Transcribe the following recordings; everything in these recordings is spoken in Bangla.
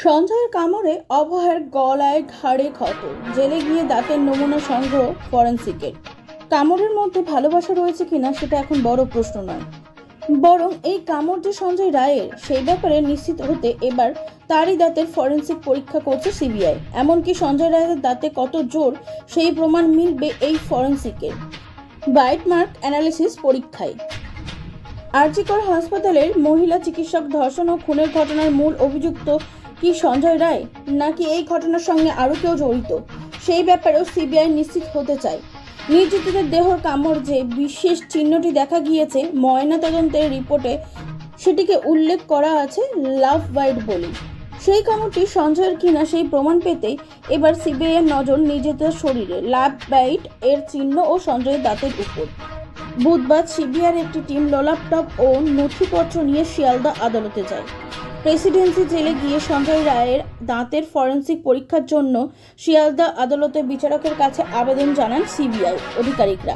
সঞ্জয়ের কামড়ে অভয়ের গলায় ঘাড়ে ক্ষত, জেলে গিয়ে দাঁতের নমুনা সংগ্রহ ফরেনসিকের। কামড়ের মধ্যে ভালোবাসা রয়েছে কিনা সেটা এখন বড় প্রশ্ন নয়, বরং এই কামড় যে সঞ্জয় রায়ের সেই ব্যাপারে নিশ্চিত হতে এবার তারই দাঁতের ফরেনসিক পরীক্ষা করছে সিবিআই। এমনকি সঞ্জয় রায়ের দাঁতে কত জোর সেই প্রমাণ মিলবে এই ফরেনসিকের বাইট মার্ক অ্যানালিসিস পরীক্ষায়। আরজি কর হাসপাতালের মহিলা চিকিৎসক ধর্ষণ ও খুনের ঘটনার মূল অভিযুক্ত কি সঞ্জয় রায়, নাকি এই ঘটনার সঙ্গে আরও কেউ জড়িত, সেই ব্যাপারেও সিবিআই নিশ্চিত হতে চায়। নির্যাতিতের দেহর কামড় যে বিশেষ চিহ্নটি দেখা গিয়েছে ময়নাতদন্তের রিপোর্টে, সেটিকে উল্লেখ করা আছে লাভ বাইট বলে। সেই কামড়টি সঞ্জয়ের কিনা সেই প্রমাণ পেতেই এবার সিবিআইয়ের নজর নির্যাতিতের শরীরে লাভ বাইট এর চিহ্ন ও সঞ্জয়ের দাঁতের উপর। বুধবার সিবিআইয়ের একটি টিম ল্যাপটপ ও নথিপত্র নিয়ে শিয়ালদা আদালতে যায়। প্রেসিডেন্সি জেলে গিয়ে সঞ্জয় রায়ের দাঁতের ফরেনসিক পরীক্ষার জন্য শিয়ালদা আদালতের বিচারকের কাছে আবেদন জানান সিবিআই আধিকারিকরা।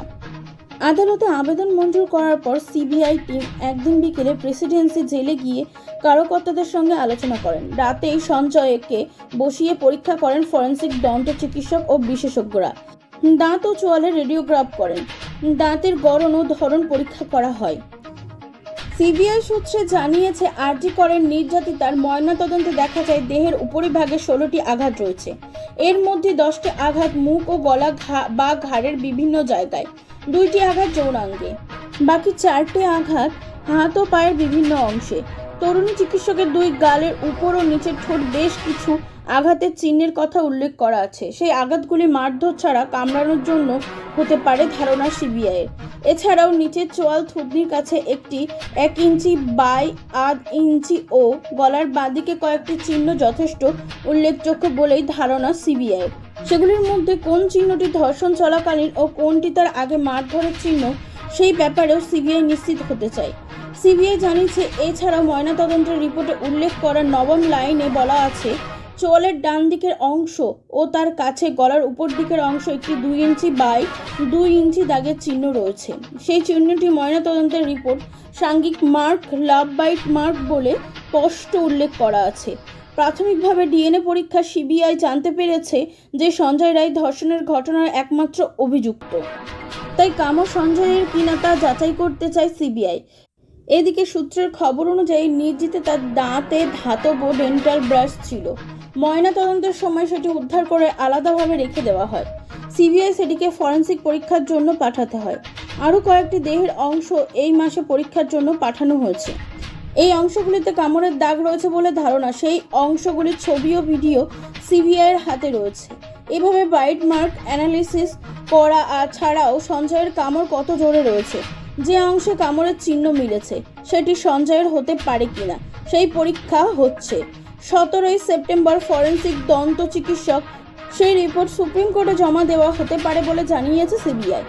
আদালতে আবেদন মঞ্জুর করার পর সিবিআই টিম একদিন বিকেলে প্রেসিডেন্সি জেলে গিয়ে কর্মকর্তাদের সঙ্গে আলোচনা করেন। রাতেই সঞ্জয়কে বসিয়ে পরীক্ষা করেন ফরেনসিক দন্ত চিকিৎসক ও বিশেষজ্ঞরা। দাঁত ও চোয়ালে রেডিওগ্রাফ করেন, দাঁতের গড়ন ও ধরন পরীক্ষা করা হয়। সিবিআই সূত্রে জানিয়েছে, আরজি করের নির্যাতিতার ময়নাতদন্তে দেখা যায় দেহের উপরিভাগে 16টি আঘাত রয়েছে। এর মধ্যে 10টি আঘাত মুখ ও গলা বা ঘাড়ের বিভিন্ন জায়গায়, 2টি আঘাত যৌনাঙ্গে, বাকি 4টি আঘাত হাত ও পায়ের বিভিন্ন অংশে। তরুণী চিকিৎসকের 2 গালের উপর ও নিচের ঠোঁট বেশ কিছু আঘাতের চিহ্নের কথা উল্লেখ করা আছে। সেই আঘাতগুলি মারধর ছাড়া কামড়ানোর জন্য হতে পারে ধারণা সিবিআইয়ের। এছাড়াও নিচের চোয়াল থুতনির কাছে একটি 1 ইঞ্চি বাই 1/2 ইঞ্চি ও গলার বাঁদিকে কয়েকটি চিহ্ন যথেষ্ট উল্লেখযোগ্য বলেই ধারণা সিবিআইয়ের। সেগুলির মধ্যে কোন চিহ্নটি ধর্ষণ চলাকালীন ও কোনটি তার আগে মারধরের চিহ্ন, সেই ব্যাপারেও সিবিআই নিশ্চিত হতে চায়। সিবিআই জানিয়েছে, এছাড়াও ময়নাতদন্তের রিপোর্টে উল্লেখ করা 9ম লাইনে বলা আছে, চোয়ালের ডান দিকের অংশ ও তার কাছে গলার উপর দিকের অংশ একটি 2 ইঞ্চি বাই 2 ইঞ্চি দাগের চিহ্ন রয়েছে। সেই চিহ্নটি ময়নাতদন্তের রিপোর্ট সাংঘিক মার্ক লাভ বাইট মার্ক বলে স্পষ্ট উল্লেখ করা আছে। প্রাথমিকভাবে ডিএনএ পরীক্ষা সিবিআই জানতে পেরেছে যে সঞ্জয় রায় ধর্ষণের ঘটনার একমাত্র অভিযুক্ত, তাই কামড় সঞ্জয়ের কিনা তা যাচাই করতে চায় সিবিআই। এদিকে সূত্রের খবর অনুযায়ী নির্যাতিতার দাঁতে ধাতব ডেন্টাল ব্রাশ ছিল। ময়নাতদন্তের সময় সেটি উদ্ধার করে আলাদাভাবে রেখে দেওয়া হয়। সিবিআই সেটিকে ফরেনসিক পরীক্ষার জন্য পাঠাতে হয়। আরও কয়েকটি দেহের অংশ এই মাসে পরীক্ষার জন্য পাঠানো হয়েছে। এই অংশগুলিতে কামড়ের দাগ রয়েছে বলে ধারণা। সেই অংশগুলির ছবি ও ভিডিও সিবিআইয়ের হাতে রয়েছে। এভাবে বাইট মার্ক অ্যানালিসিস করা ছাড়াও সঞ্জয়ের কামড় কত জোরে রয়েছে, যে অংশে কামড়ের চিহ্ন মিলেছে, সেটি সঞ্জয়ের হতে পারে কিনা সেই পরীক্ষা হচ্ছে। 17ই সেপ্টেম্বর ফরেনসিক দন্ত চিকিৎসক সেই রিপোর্ট সুপ্রিম কোর্টে জমা দেওয়া হতে পারে বলে জানিয়েছে সিবিআই।